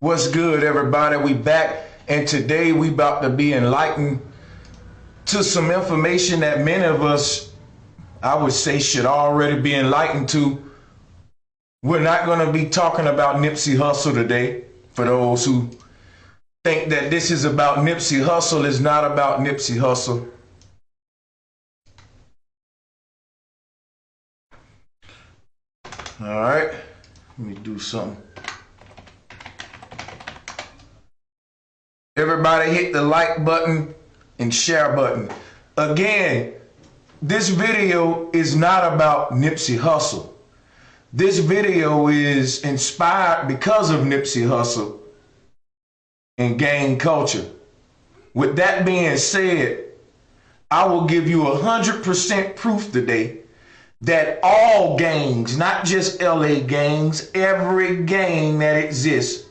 What's good, everybody? We back, and today we about to be enlightened to some information that many of us, I would say, should already be enlightened to. We're not going to be talking about Nipsey Hussle today. For those who think that this is about Nipsey Hussle, it's not about Nipsey Hussle. All right, let me do something. Everybody hit the like button and share button. Again, this video is not about Nipsey Hussle. This video is inspired because of Nipsey Hussle and gang culture. With that being said, I will give you 100% proof today that all gangs, not just LA gangs, every gang that exists,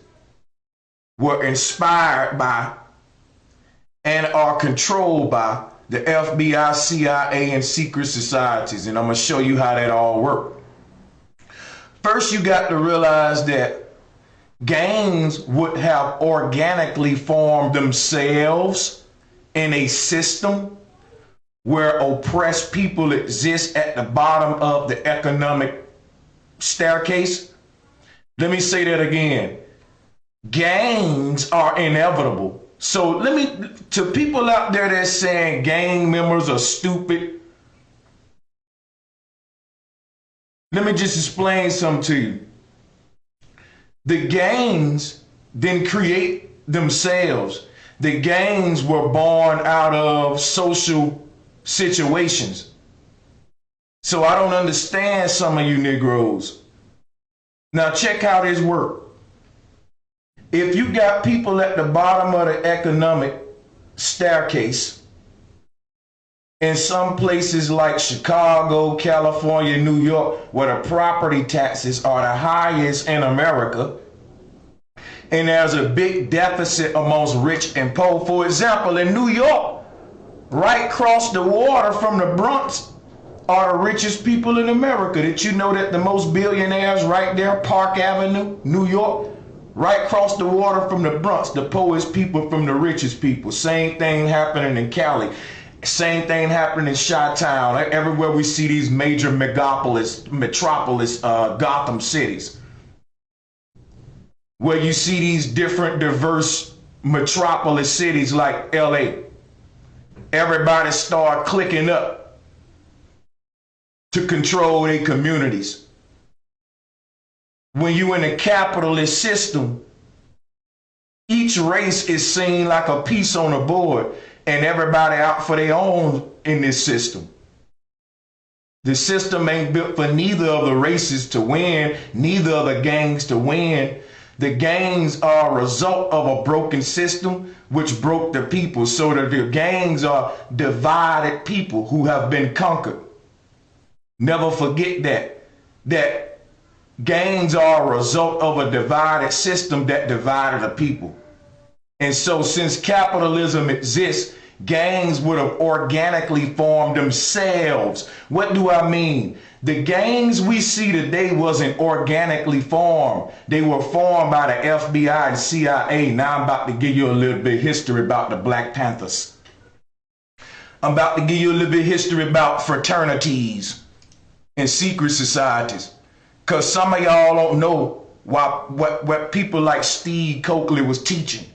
were inspired by and are controlled by the FBI, CIA, and secret societies. And I'm going to show you how that all works. First, you got to realize that gangs would have organically formed themselves in a system where oppressed people exist at the bottom of the economic staircase. Let me say that again. Gangs are inevitable. So to people out there that's saying gang members are stupid, let me just explain something to you. The gangs didn't create themselves. The gangs were born out of social situations. So I don't understand some of you Negroes. Now check how this works. If you got people at the bottom of the economic staircase in some places like Chicago, California, New York, where the property taxes are the highest in America, and there's a big deficit amongst rich and poor. For example, in New York, right across the water from the Bronx are the richest people in America. Did you know that the most billionaires right there, Park Avenue, New York? Right across the water from the Bronx, the poorest people from the richest people. Same thing happening in Cali. Same thing happening in Chi-Town. Everywhere we see these major metropolis, Gotham cities, where you see these different diverse metropolis cities like LA. Everybody start clicking up to control their communities. When you in a capitalist system, each race is seen like a piece on a board, and everybody out for their own in this system. The system ain't built for neither of the races to win, neither of the gangs to win. The gangs are a result of a broken system which broke the people, so that the gangs are divided people who have been conquered. Never forget that gangs are a result of a divided system that divided the people. And so since capitalism exists, gangs would have organically formed themselves. What do I mean? The gangs we see today wasn't organically formed. They were formed by the FBI and CIA. Now I'm about to give you a little bit of history about the Black Panthers. I'm about to give you a little bit of history about fraternities and secret societies. Because some of y'all don't know what people like Steve Coakley was teaching.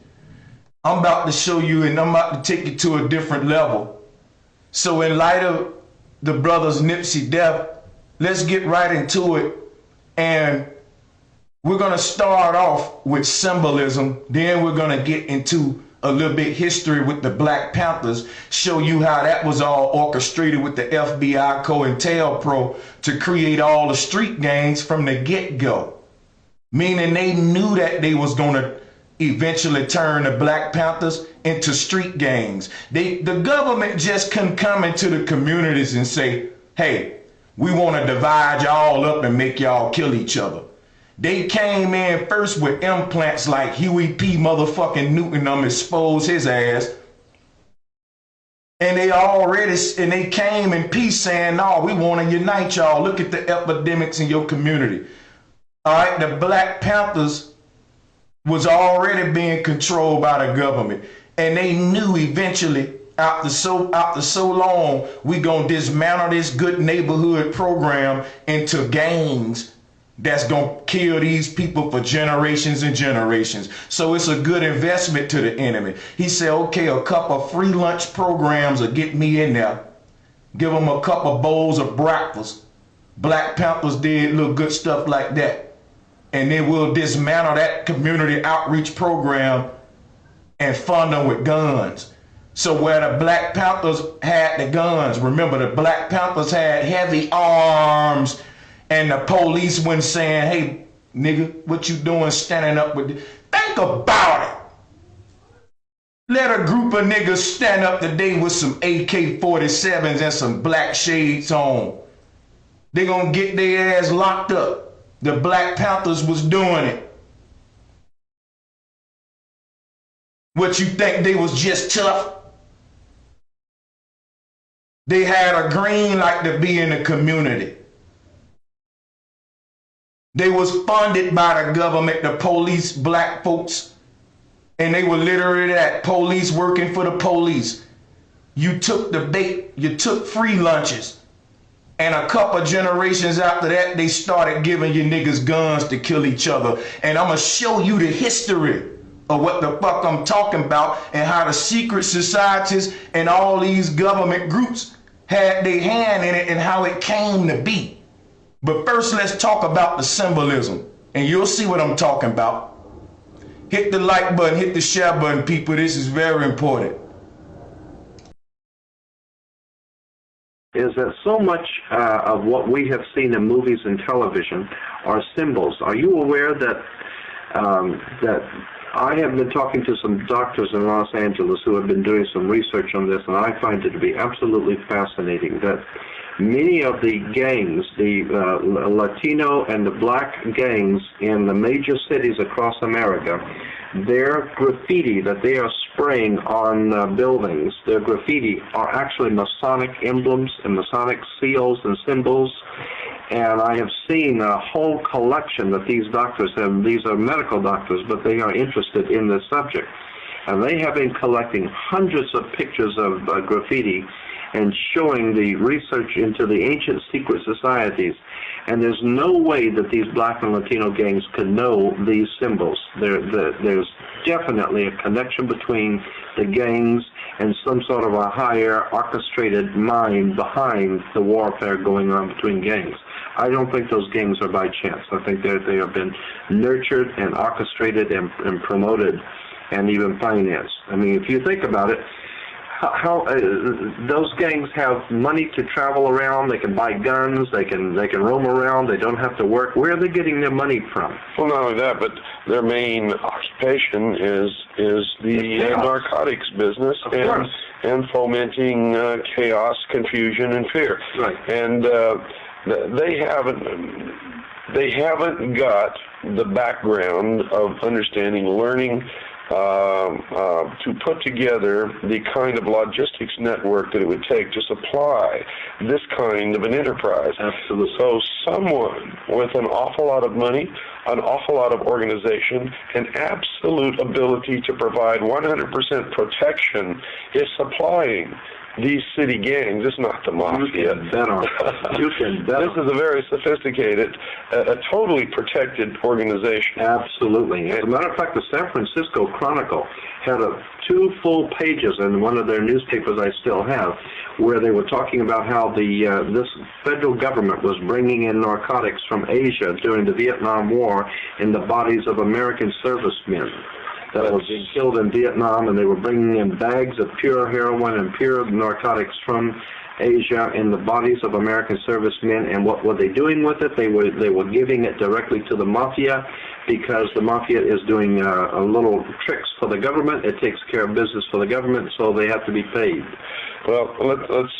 I'm about to show you, and I'm about to take you to a different level. So in light of the brothers Nipsey death, let's get right into it. And we're going to start off with symbolism. Then we're going to get into a little bit history with the Black Panthers, show you how that was all orchestrated with the FBI, COINTELPRO to create all the street gangs from the get-go. Meaning they knew that they was going to eventually turn the Black Panthers into street gangs. The government just couldn't come into the communities and say, hey, we want to divide y'all up and make y'all kill each other. They came in first with implants like Huey P. motherfucking Newton expose his ass. And they came in peace saying, no, we want to unite y'all. Look at the epidemics in your community. All right, the Black Panthers was already being controlled by the government. And they knew eventually, after so long, we gonna dismantle this good neighborhood program into gangs that's gonna kill these people for generations and generations. So it's a good investment to the enemy. He said, okay, a couple of free lunch programs will get me in there. Give them a couple bowls of breakfast. Black Panthers did little good stuff like that. And then we'll dismantle that community outreach program and fund them with guns. So where the Black Panthers had the guns, remember the Black Panthers had heavy arms, and the police went saying, hey, nigga, what you doing standing up with Think about it. Let a group of niggas stand up today with some AK-47s and some black shades on. They gonna get their ass locked up. The Black Panthers was doing it. What you think, they was just tough? They had a green light to be in the community. They was funded by the government to police black folks. And they were literally that, police working for the police. You took the bait, you took free lunches. And a couple generations after that, they started giving you niggas guns to kill each other. And I'm gonna show you the history of what the fuck I'm talking about and how the secret societies and all these government groups had their hand in it and how it came to be. But first, let's talk about the symbolism, and you'll see what I'm talking about. Hit the like button, hit the share button, people. This is very important. Is that so much of what we have seen in movies and television are symbols? Are you aware that that I have been talking to some doctors in Los Angeles who have been doing some research on this, and I find it to be absolutely fascinating that many of the gangs, the Latino and the black gangs in the major cities across America, their graffiti that they are spraying on buildings, their graffiti are actually Masonic emblems and Masonic seals and symbols. And I have seen a whole collection that these doctors have. These are medical doctors, but they are interested in this subject. And they have been collecting hundreds of pictures of graffiti and showing the research into the ancient secret societies. And there's no way that these black and Latino gangs could know these symbols. There's definitely a connection between the gangs and some sort of a higher orchestrated mind behind the warfare going on between gangs. I don't think those gangs are by chance. I think they have been nurtured and orchestrated and promoted and even financed. I mean, if you think about it, how those gangs have money to travel around, they can buy guns, they can roam around, they don't have to work. Where are they getting their money from? Well, not only that, but their main occupation is the narcotics business and fomenting chaos, confusion, and fear. Right. And they haven't got the background of understanding, learning to put together the kind of logistics network that it would take to supply this kind of an enterprise. Absolutely. So someone with an awful lot of money, an awful lot of organization, and absolute ability to provide 100% protection is supplying these city gangs. It's not the mafia. You can bet on it. You can bet. This is a very sophisticated, a totally protected organization. Absolutely. As a matter of fact, the San Francisco Chronicle had 2 full pages in one of their newspapers I still have, where they were talking about how this federal government was bringing in narcotics from Asia during the Vietnam War in the bodies of American servicemen that were being killed in Vietnam, and they were bringing in bags of pure heroin and pure narcotics from Asia in the bodies of American servicemen. And what were they doing with it? They were giving it directly to the mafia, because the mafia is doing a little tricks for the government. It takes care of business for the government, so they have to be paid. Well, let's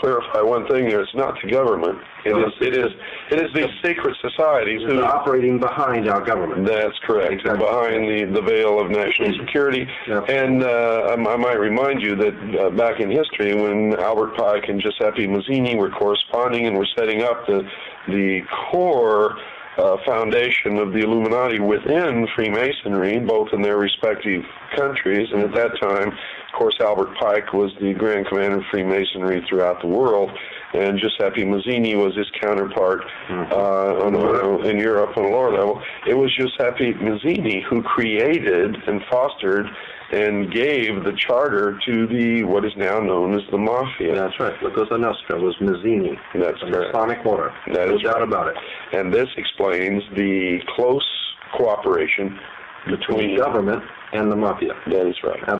clarify one thing here. It's not the government. It is these secret societies who are operating behind our government. That's correct. Exactly. Behind the veil of national security. Yep. And I might remind you that back in history, when Albert Pike and Giuseppe Mazzini were corresponding and were setting up the core foundation of the Illuminati within Freemasonry, both in their respective countries. And at that time, of course, Albert Pike was the Grand Commander of Freemasonry throughout the world, and Giuseppe Mazzini was his counterpart in Europe on a lower level. It was Giuseppe Mazzini who created and fostered and gave the charter to the what is now known as the Mafia. That's right. La Cosa Nostra was Mazzini. That's the correct. Masonic order. No doubt about it. And this explains the close cooperation between government and the Mafia. That is right.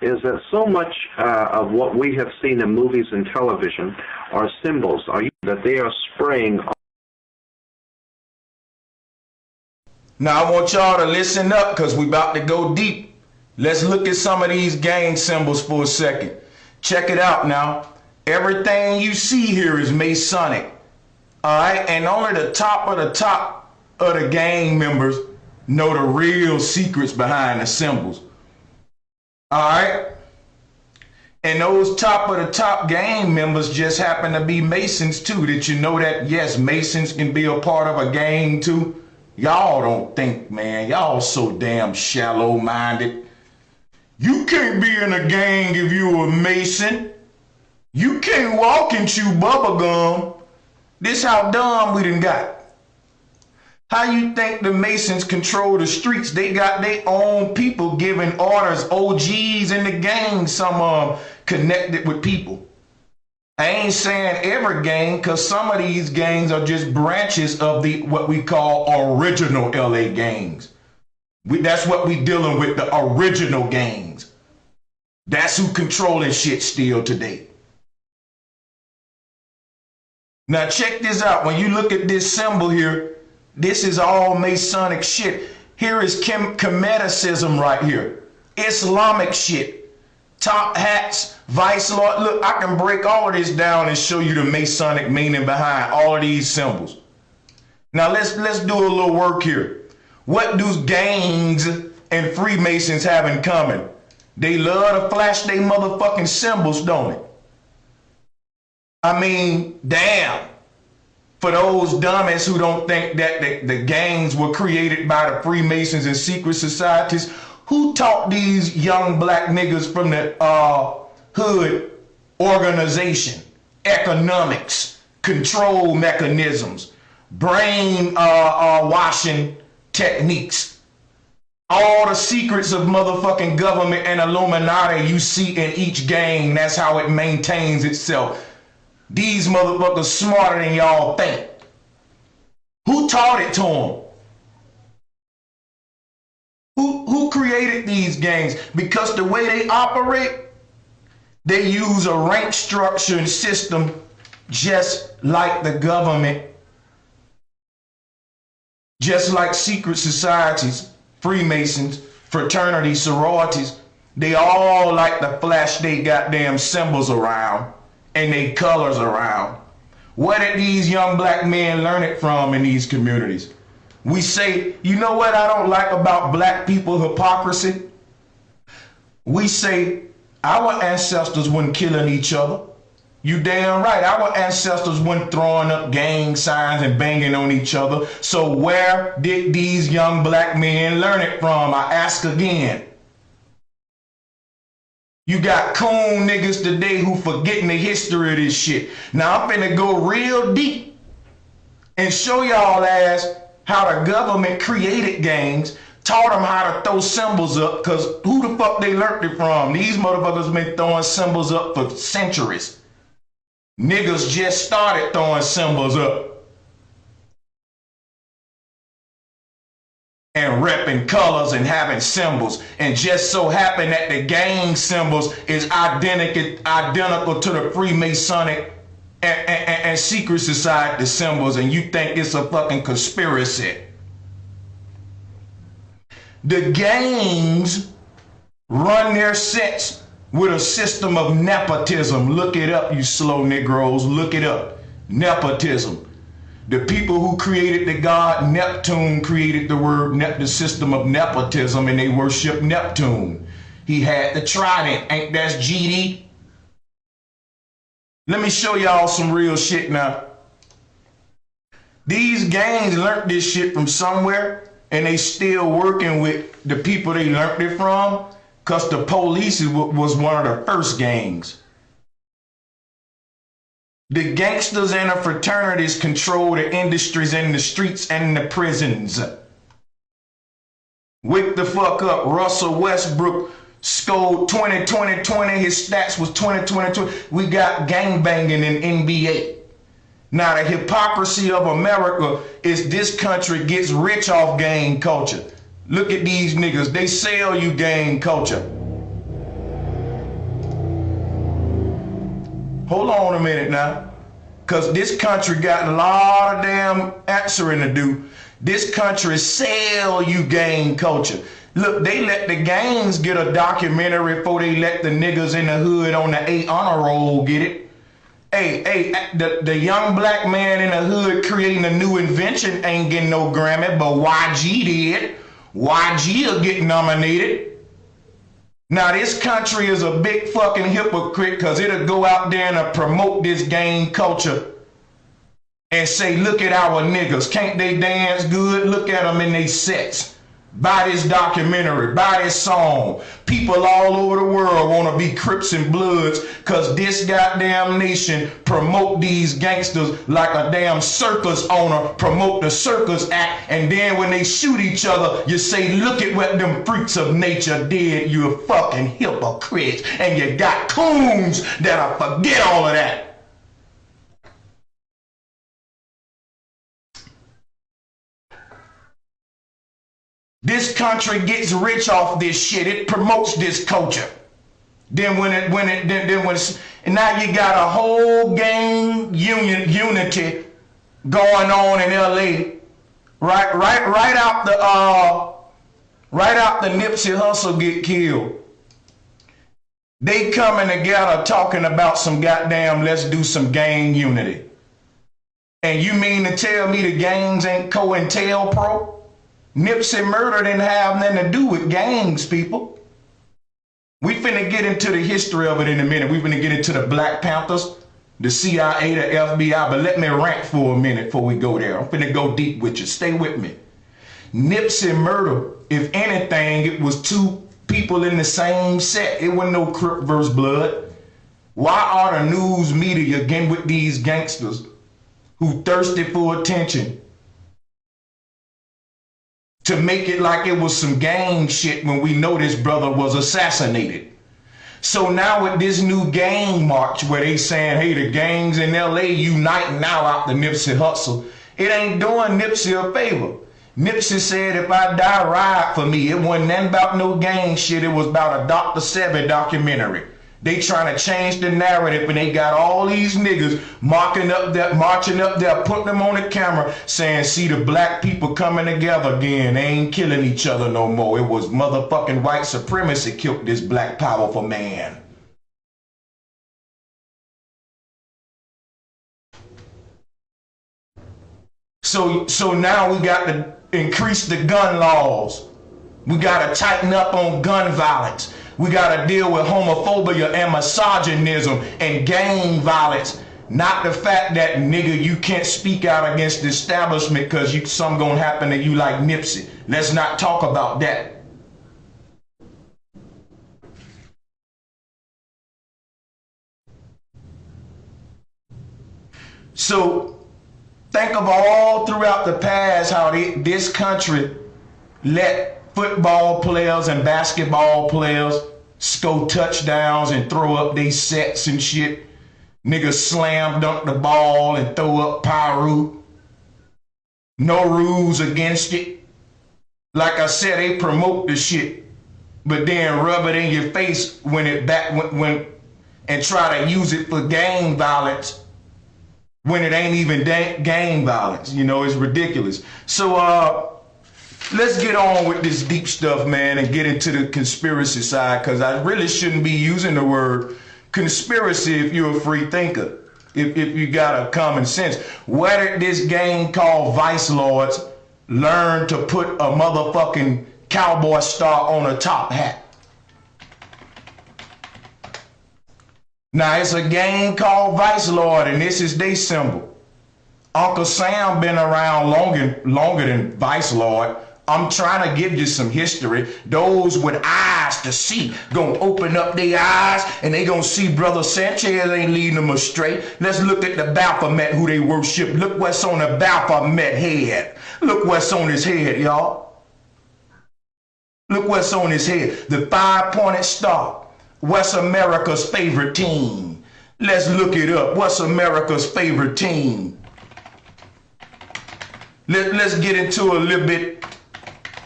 Is that so much of what we have seen in movies and television are symbols, that they are spraying. Now I want y'all to listen up because we about to go deep. Let's look at some of these gang symbols for a second. Check it out now. Everything you see here is Masonic. All right, and only the top of the gang members know the real secrets behind the symbols. All right, and those top of the top gang members just happen to be Masons too. Did you know that? Yes, Masons can be a part of a gang too. Y'all don't think, man. Y'all so damn shallow-minded. You can't be in a gang if you're a Mason. You can't walk and chew bubblegum. This how dumb we done got. How you think the Masons control the streets? They got their own people giving orders, OGs in the gang, some of them connected with people. I ain't saying every gang, because some of these gangs are just branches of the what we call original LA gangs. That's what we dealing with, the original gangs. That's who controlling shit still today. Now check this out. When you look at this symbol here, this is all Masonic shit. Here is Kemeticism right here. Islamic shit. Top hats, vice lord. Look, I can break all of this down and show you the Masonic meaning behind all of these symbols. Now let's do a little work here. What do gangs and Freemasons have in common? They love to flash their motherfucking symbols, don't it? I mean, damn. For those dummies who don't think that the gangs were created by the Freemasons and secret societies, who taught these young black niggas from the hood organization, economics, control mechanisms, brain washing techniques, all the secrets of motherfucking government and Illuminati you see in each gang? That's how it maintains itself. These motherfuckers smarter than y'all think. Who taught it to them? Who created these gangs? Because the way they operate, they use a rank structure and system just like the government, just like secret societies, Freemasons, fraternities, sororities. They all like to flash they goddamn symbols around and they colors around. Where did these young black men learn it from in these communities? We say, you know what I don't like about black people hypocrisy? We say our ancestors weren't killing each other. You damn right. Our ancestors weren't throwing up gang signs and banging on each other. So where did these young black men learn it from? I ask again. You got coon niggas today who forgetting the history of this shit. Now I'm finna go real deep and show y'all ass how the government created gangs, taught them how to throw symbols up, because who the fuck they learned it from? These motherfuckers been throwing symbols up for centuries. Niggas just started throwing symbols up and repping colors and having symbols, and just so happen that the gang symbols is identical to the Freemasonic and secret society symbols, and you think it's a fucking conspiracy. The gangs run their sets with a system of nepotism. Look it up, you slow Negroes, look it up. Nepotism. The people who created the god Neptune created the system of nepotism, and they worship Neptune. He had the trident, ain't that GD? Let me show y'all some real shit now. These gangs learned this shit from somewhere, and they still working with the people they learned it from, because the police was one of the first gangs. The gangsters and the fraternities control the industries and the streets and the prisons. Wake the fuck up. Russell Westbrook scored 20-20-20. His stats was 20-20-20. We got gangbanging in NBA. Now the hypocrisy of America is this country gets rich off gang culture. Look at these niggas. They sell you gang culture. Hold on a minute now. Because this country got a lot of damn answering to do. This country sell you gang culture. Look, they let the gangs get a documentary before they let the niggas in the hood on the 8 honor roll get it. Hey, the young black man in the hood creating a new invention ain't getting no Grammy, but YG did. YG will get nominated. Now this country is a big fucking hypocrite because it'll go out there and promote this gang culture and say, look at our niggas. Can't they dance good? Look at them in they sets. Buy this documentary, buy this song. People all over the world want to be Crips and Bloods because this goddamn nation promote these gangsters like a damn circus owner promote the circus act, and then when they shoot each other, you say, look at what them freaks of nature did, you fucking hypocrites. And you got coons that'll forget all of that. This country gets rich off this shit. It promotes this culture. Then and now you got a whole gang unity going on in LA. Right out the Nipsey Hussle get killed. They coming together talking about some goddamn let's do some gang unity. And you mean to tell me the gangs ain't COINTELPRO? Nipsey murder didn't have nothing to do with gangs, people. We finna get into the history of it in a minute. We finna get into the Black Panthers, the CIA, the FBI, but let me rant for a minute before we go there. I'm finna go deep with you. Stay with me. Nipsey murder, if anything, it was two people in the same set. It wasn't no Crip versus Blood. Why are the news media getting with these gangsters who thirsty for attention to make it like it was some gang shit when we know this brother was assassinated? So now with this new gang march where they saying, hey, the gangs in LA uniting now out the Nipsey Hussle, it ain't doing Nipsey a favor. Nipsey said, if I die, ride for me. It wasn't nothing about no gang shit. It was about a Dr. Sebi documentary. They trying to change the narrative, and they got all these niggas marching up there, putting them on the camera, saying, see the black people coming together again. They ain't killing each other no more. It was motherfucking white supremacy killed this black powerful man. So now we got to increase the gun laws. We got to tighten up on gun violence. We got to deal with homophobia and misogynism and gang violence. Not the fact that, nigga, you can't speak out against the establishment because something gonna happen to you like Nipsey. Let's not talk about that. So think of all throughout the past how this country let football players and basketball players score touchdowns and throw up they sets and shit. Niggas slam dunk the ball and throw up pyro. No rules against it. Like I said, they promote the shit, but then rub it in your face when and try to use it for gang violence when it ain't even gang violence. You know, it's ridiculous. So let's get on with this deep stuff, man, and get into the conspiracy side, because I really shouldn't be using the word conspiracy if you're a free thinker, if you got a common sense. Where did this gang called Vice Lords learn to put a motherfucking cowboy star on a top hat? Now it's a gang called Vice Lord, and this is their symbol. Uncle Sam been around longer than Vice Lord. I'm trying to give you some history. Those with eyes to see gonna open up their eyes and they gonna see Brother Sanchez ain't leading them astray. Let's look at the Baphomet who they worship. Look what's on the Baphomet head. Look what's on his head, y'all. Look what's on his head. The 5-pointed star. What's America's favorite team? Let's look it up. What's America's favorite team? Let's get into a little bit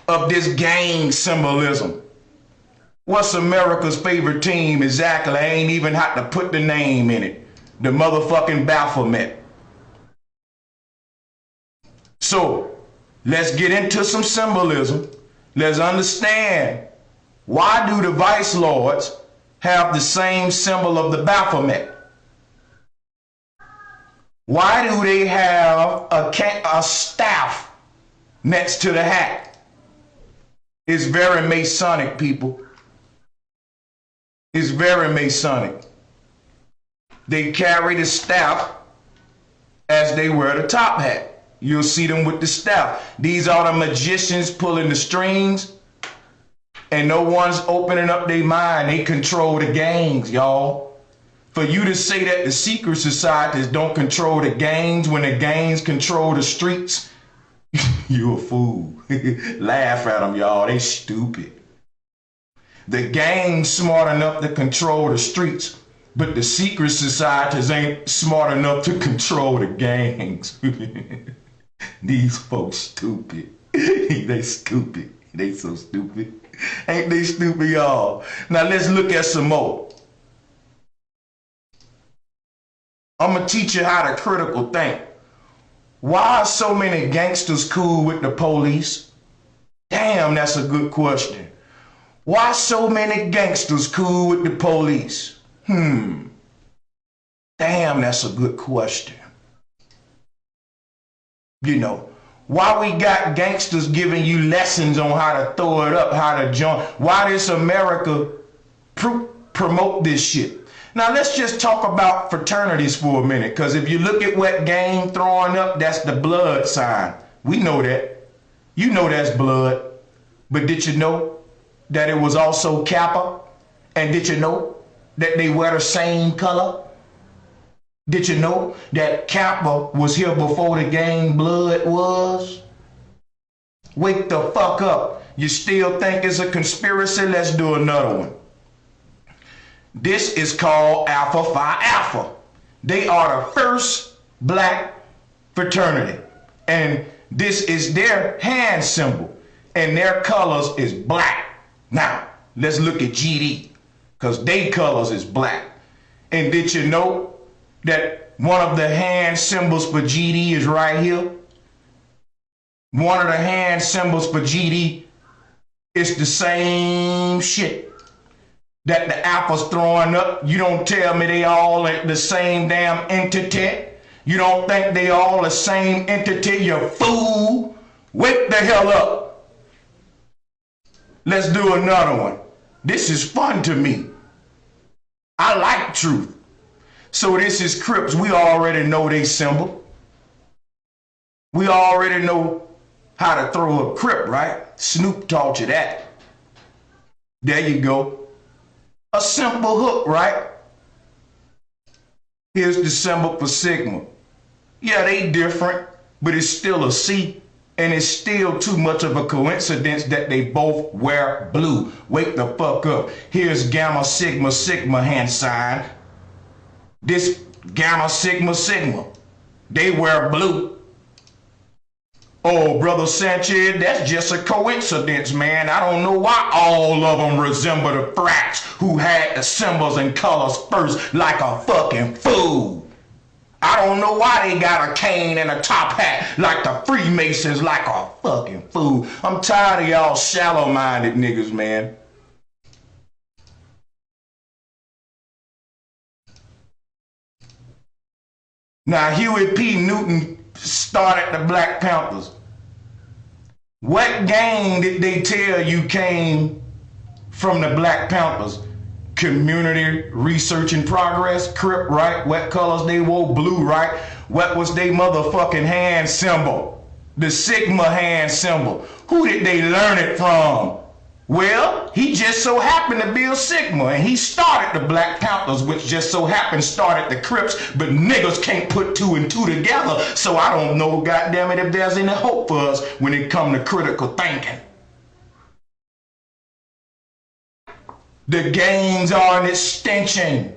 of this gang symbolism. What's America's favorite team exactly? I ain't even had to put the name in it. The motherfucking Baphomet. So let's get into some symbolism. Let's understand, why do the Vice Lords have the same symbol of the Baphomet? Why do they have a staff next to the hat? It's very Masonic, people. It's very Masonic. They carry the staff as they wear the top hat. You'll see them with the staff. These are the magicians pulling the strings, and no one's opening up their mind. They control the gangs, y'all. For you to say that the secret societies don't control the gangs when the gangs control the streets, you a fool. Laugh at them, y'all. They stupid. The gang's smart enough to control the streets, but the secret societies ain't smart enough to control the gangs. These folks stupid. They stupid. They so stupid. Ain't they stupid, y'all? Now let's look at some more. I'm gonna teach you how to critical think. Why are so many gangsters cool with the police? Damn, that's a good question. Why so many gangsters cool with the police? Damn, that's a good question. You know, why we got gangsters giving you lessons on how to throw it up, how to jump? Why does America promote this shit? Now let's just talk about fraternities for a minute, because if you look at what gang throwing up, that's the blood sign. We know that. You know that's blood. But did you know that it was also Kappa? And did you know that they wear the same color? Did you know that Kappa was here before the gang blood was? Wake the fuck up. You still think it's a conspiracy? Let's do another one. This is called Alpha Phi Alpha. They are the first black fraternity. And this is their hand symbol. And their colors is black. Now, let's look at GD, because their colors is black. And did you know that one of the hand symbols for GD is right here? One of the hand symbols for GD is the same shit that the Alpha's throwing up. You don't tell me they all the same damn entity. You don't think they all the same entity, you fool. Wake the hell up. Let's do another one. This is fun to me. I like truth. So this is Crips. We already know they symbol. We already know how to throw a Crip, right? Snoop taught you that. There you go. A simple hook, right? Here's the symbol for Sigma. Yeah, they different, but it's still a C, and it's still too much of a coincidence that they both wear blue. Wake the fuck up. Here's Gamma Sigma Sigma hand sign. This Gamma Sigma Sigma. They wear blue. Oh, Brother Sanchez, that's just a coincidence, man. I don't know why all of them resemble the frats who had the symbols and colors first like a fucking fool. I don't know why they got a cane and a top hat like the Freemasons like a fucking fool. I'm tired of y'all shallow-minded niggas, man. Now, Huey P. Newton started the Black Panthers. What gang did they tell you came from the Black Panthers? community research in progress. Crip, right? What colors they wore? Blue, right? What was they motherfucking hand symbol? The Sigma hand symbol. Who did they learn it from? Well, he just so happened to be a Sigma, and he started the Black Panthers, which just so happened started the Crips, but niggas can't put 2 and 2 together, so I don't know, goddammit, if there's any hope for us when it comes to critical thinking. The gangs are an extension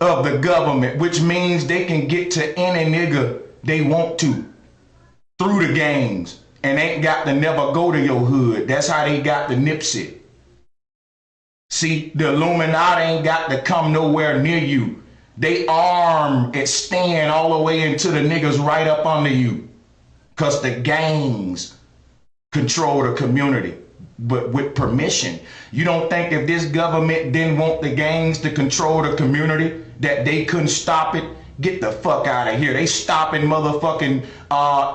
of the government, which means they can get to any nigga they want to through the gangs. And ain't got to never go to your hood. That's how they got the Nipsey. See, the Illuminati ain't got to come nowhere near you. They arm extend all the way into the niggas right up under you. Because the gangs control the community, but with permission. You don't think if this government didn't want the gangs to control the community, that they couldn't stop it? Get the fuck out of here. They stopping motherfucking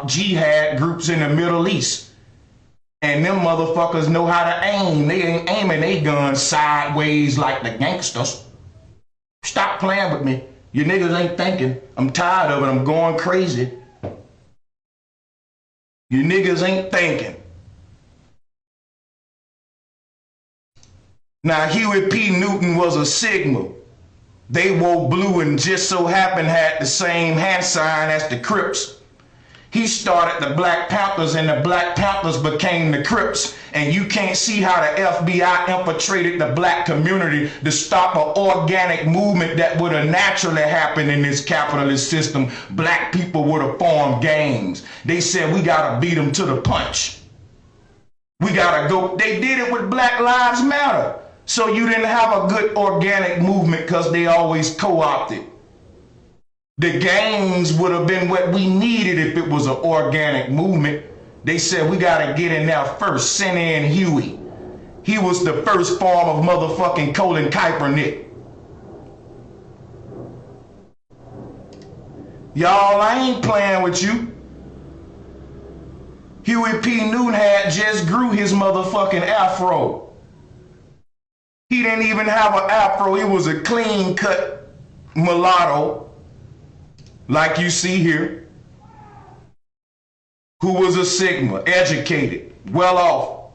jihad groups in the Middle East. And them motherfuckers know how to aim. They ain't aiming they guns sideways like the gangsters. Stop playing with me. You niggas ain't thinking. I'm tired of it. I'm going crazy. You niggas ain't thinking. Now, Huey P. Newton was a Sigma. They wore blue and just so happened had the same hand sign as the Crips. He started the Black Panthers and the Black Panthers became the Crips. And you can't see how the FBI infiltrated the black community to stop an organic movement that would have naturally happened in this capitalist system. Black people would have formed gangs. They said, we gotta beat them to the punch. We gotta go. They did it with Black Lives Matter. So you didn't have a good organic movement because they always co-opted. The gangs would have been what we needed if it was an organic movement. They said we gotta get in there first. Send in Huey. He was the first form of motherfucking Colin Kaepernick. Y'all, I ain't playing with you. Huey P. Newton had just grew his motherfucking afro. He didn't even have an afro. He was a clean cut mulatto, like you see here, who was a Sigma, educated, well off.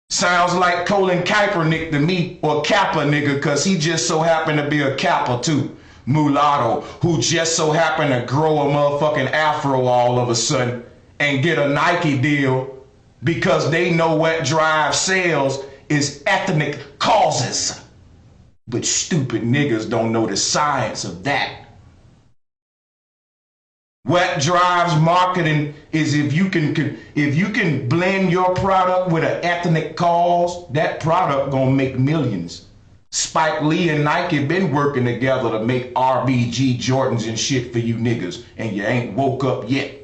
Sounds like Colin Kaepernick to me, or Kappa nigga, because he just so happened to be a Kappa too. Mulatto, who just so happened to grow a motherfucking afro all of a sudden and get a Nike deal because they know what drives sales is ethnic causes. But stupid niggas don't know the science of that. What drives marketing is if you can blend your product with an ethnic cause, that product gonna make millions. Spike Lee and Nike been working together to make RBG Jordans and shit for you niggas, and you ain't woke up yet.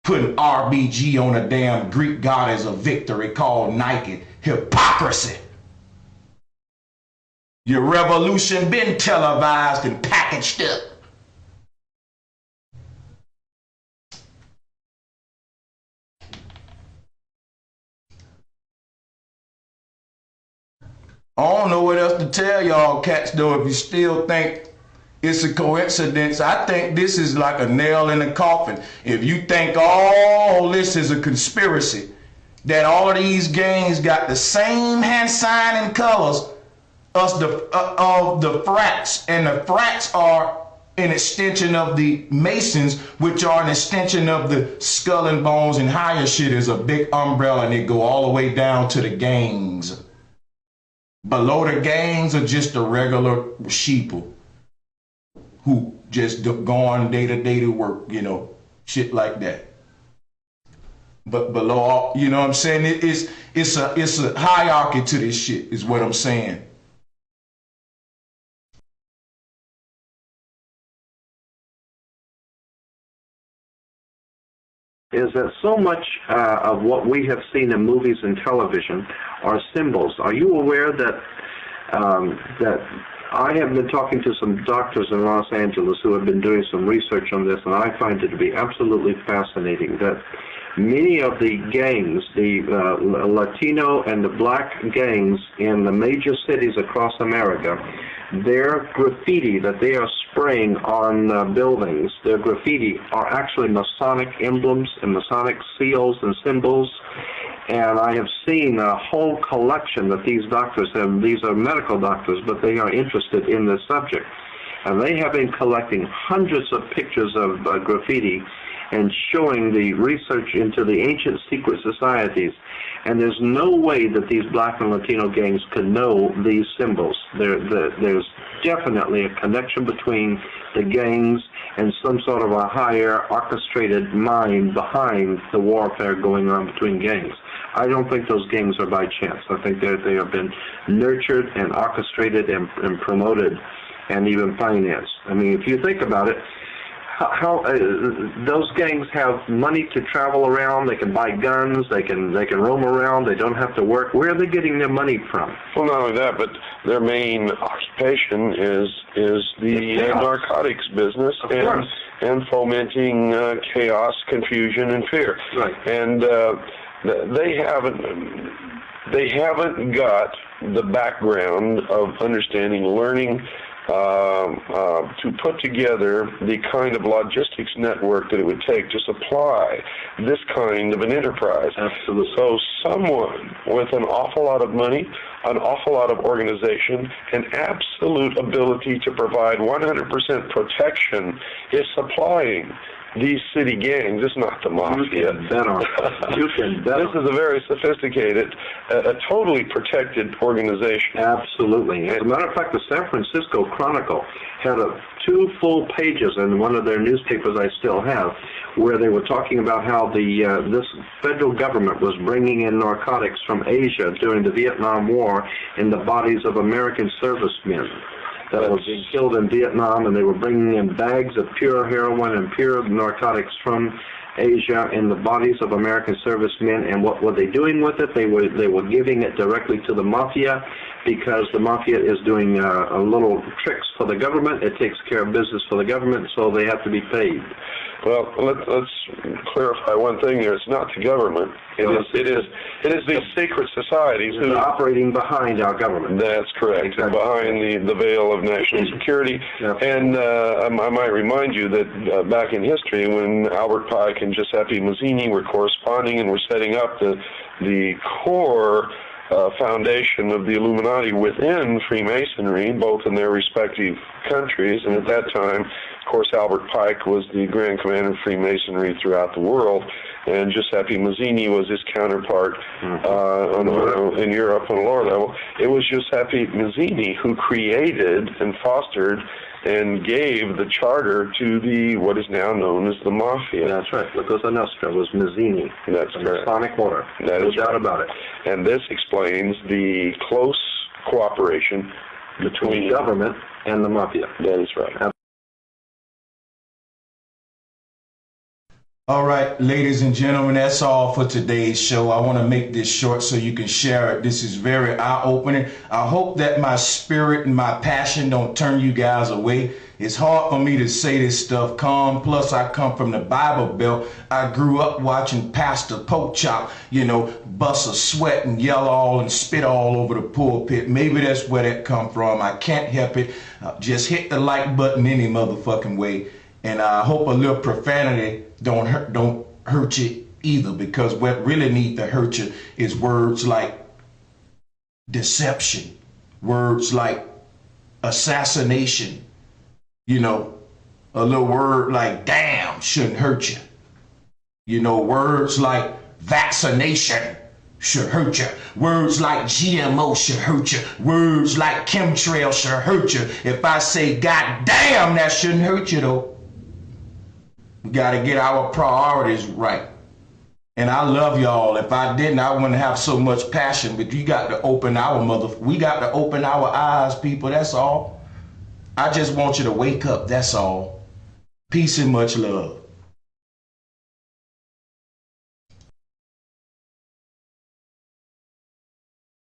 Putting RBG on a damn Greek goddess of victory called Nike. Hypocrisy. Your revolution been televised and packaged up. I don't know what else to tell y'all cats though if you still think it's a coincidence. I think this is like a nail in the coffin. If you think all this is a conspiracy, that all of these gangs got the same hand sign and colors as of the frats, and the frats are an extension of the Masons, which are an extension of the Skull and Bones and higher shit is a big umbrella, and they go all the way down to the gangs. Below the gangs are just the regular sheeple who just go on day to day to work, you know, shit like that. But below all, you know what I'm saying? It's a hierarchy to this shit, is what I'm saying. Is that so much of what we have seen in movies and television are symbols. Are you aware that that I have been talking to some doctors in Los Angeles who have been doing some research on this, and I find it to be absolutely fascinating that many of the gangs, the Latino and the black gangs in the major cities across America, their graffiti that they are spraying on buildings, their graffiti are actually Masonic emblems and Masonic seals and symbols. And I have seen a whole collection that these doctors have. These are medical doctors, but they are interested in this subject. And they have been collecting hundreds of pictures of graffiti and showing the research into the ancient secret societies. And there's no way that these black and Latino gangs could know these symbols. There's definitely a connection between the gangs and some sort of a higher orchestrated mind behind the warfare going on between gangs. I don't think those gangs are by chance. I think they have been nurtured and orchestrated and promoted and even financed. I mean, if you think about it, how those gangs have money to travel around, they can buy guns, they can roam around, they don't have to work. Where are they getting their money from? Well, not only that, but their main occupation is the narcotics business and fomenting chaos, confusion, and fear. Right. And they haven't got the background of understanding, learning, to put together the kind of logistics network that it would take to supply this kind of an enterprise. Absolutely. So someone with an awful lot of money, an awful lot of organization, and absolute ability to provide 100% protection is supplying these city gangs. It's not the mafia. You can bet on it. You can bet. This is a very sophisticated, a totally protected organization. Absolutely. As a matter of fact, the San Francisco Chronicle had 2 full pages in one of their newspapers I still have, where they were talking about how this federal government was bringing in narcotics from Asia during the Vietnam War in the bodies of American servicemen that were being killed in Vietnam, and they were bringing in bags of pure heroin and pure narcotics from Asia in the bodies of American servicemen. And what were they doing with it? They were giving it directly to the mafia, because the mafia is doing a little tricks for the government. It takes care of business for the government, so they have to be paid. Well, let's clarify one thing here. It's not the government. It is these secret societies who are operating behind our government. That's correct. Exactly. Behind the veil of national security. Yep. And I might remind you that back in history, when Albert Pike and Giuseppe Mazzini were corresponding and were setting up the core foundation of the Illuminati within Freemasonry, both in their respective countries, and at that time, of course, Albert Pike was the Grand Commander of Freemasonry throughout the world, and Giuseppe Mazzini was his counterpart in Europe on a lower level. It was Giuseppe Mazzini who created and fostered and gave the charter to what is now known as the Mafia. That's right. La Cosa Nostra was Mazzini. That's correct. Masonic order. That no is doubt right. about it. And this explains the close cooperation between government and the mafia. That is right. All right, ladies and gentlemen, that's all for today's show. I want to make this short so you can share it. This is very eye-opening. I hope that my spirit and my passion don't turn you guys away. It's hard for me to say this stuff calm. Plus, I come from the Bible Belt. I grew up watching Pastor Pochop, bust a sweat and yell all and spit all over the pulpit. Maybe that's where that come from. I can't help it. Just hit the like button any motherfucking way. And I hope a little profanity don't hurt you either, because what really need to hurt you is words like deception, words like assassination, a little word like damn shouldn't hurt you. Words like vaccination should hurt you. Words like GMO should hurt you. Words like chemtrail should hurt you. If I say God damn, that shouldn't hurt you though. We got to get our priorities right. And I love y'all. If I didn't, I wouldn't have so much passion. But we got to open our eyes, people. That's all. I just want you to wake up. That's all. Peace and much love.